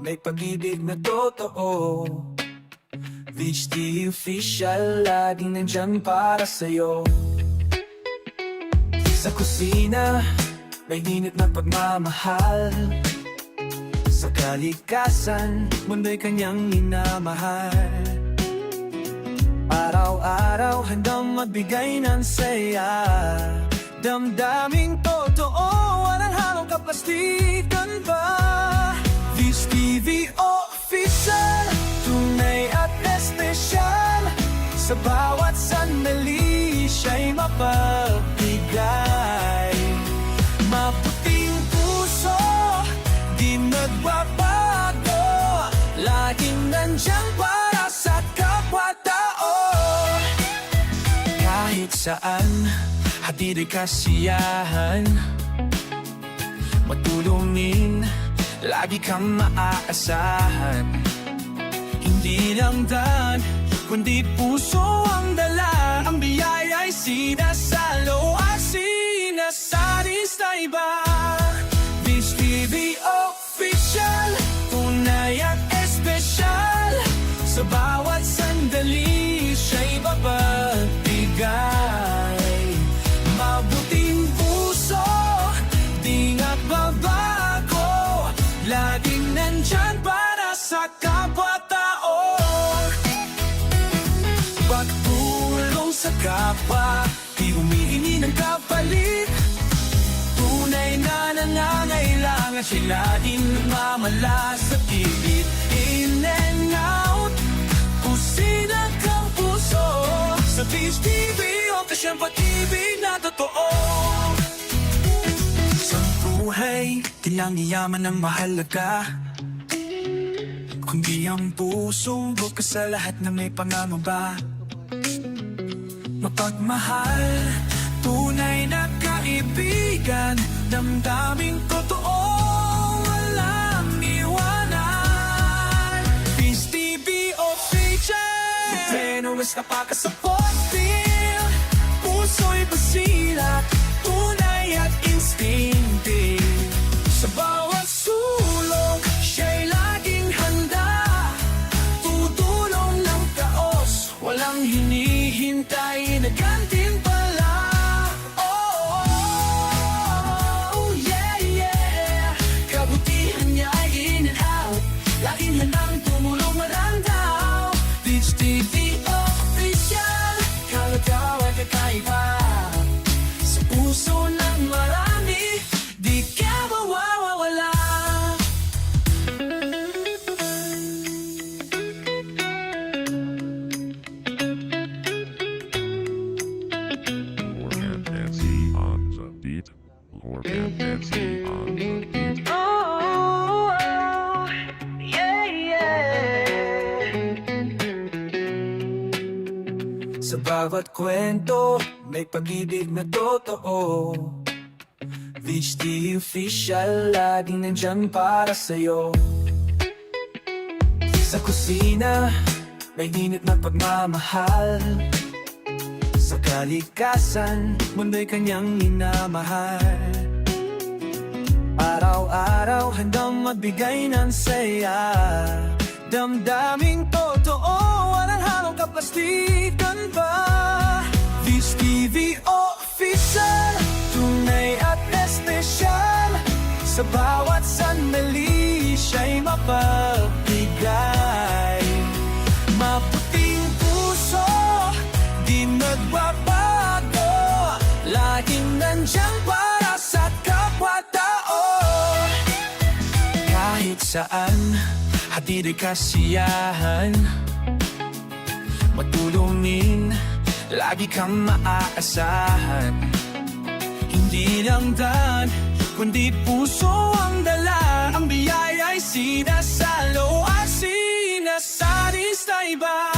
may pag-ibig na totoo. VHD Official, laging nandyan para sa'yo. Sa kusina, may init ng pagmamahal. Sa kalikasan, mundo'y kanyang minamahal. Araw-araw handang magbigay ng saya. Damdaming totoo, walang halong kaplastikan ba? This TV Official, tunay at espesyal. Sa bawat sandali, siya'y mapagbigay. Maputing puso, di nagbabago. Laging nandyan para sa kapwa-tao. Kahit saan, hatid ay kasiyahan. Matulungin, lagi kang maaasahan. Hindi lang daan, kundi puso ang dala. Ang biyaya'y sinasalo at sinasaris na iba. This TV Official, tunay at espesyal. Sa bawat sandali, siya'y mapagbigay. Mabuting puso, di nagbabago. Laging nandyan para sa kapwa-tao. Pagtulong sa kapwa, di humihingi ng kapalit. Tunay na nangangailangan, sila din mamala sa pilit. In and out, kusina kang puso. Sa TV Official, pag-ibig na totoo. Sa buhay, di lang yaman ang mahalaga, kundi ang puso, bukas sa lahat na may pangangamba. Mapagmahal, tunay na kaibigan. Damdaming totoo, walang iwanan. Peace TV Official, Venomous na pagkasapot feel. Puso'y basilat, tunay at instinctive. Sa bawat sulong, siya'y laging handa. Tutulong ng kaos, walang hinihintay na gantimpala. Oh, yeah, yeah. Kabutihan niya ay in and out. Laging handang tumulong marandaw. Beach TV Official, kalagaw ay kakaiba. Sa puso ng marami, di ka mawawala. Morgan Nancy on the beat. Morgan Nancy on the beat. Oh, yeah, yeah. Sa bawat kwento, may pag-ibig na totoo. VHD Official, laging nandyan para sa'yo. Sa kusina, may init ng pagmamahal. Sa kalikasan, mundo'y kanyang minamahal. Araw-araw handang magbigay ng saya. Damdaming totoo, walang halong kaplastikan ba? This TV Official, tunay at espesyal. Sa bawat sandali, siya'y mapagbigay. Maputing puso, di nagbabago. Laging nandyan para sa kapwa-tao. Kahit saan, hatid ay kasiyahan. Matulungin, lagi kang maaasahan. Hindi lang daan, kundi puso ang dala. Ang biyaya'y sinasalo at sinasaris na iba.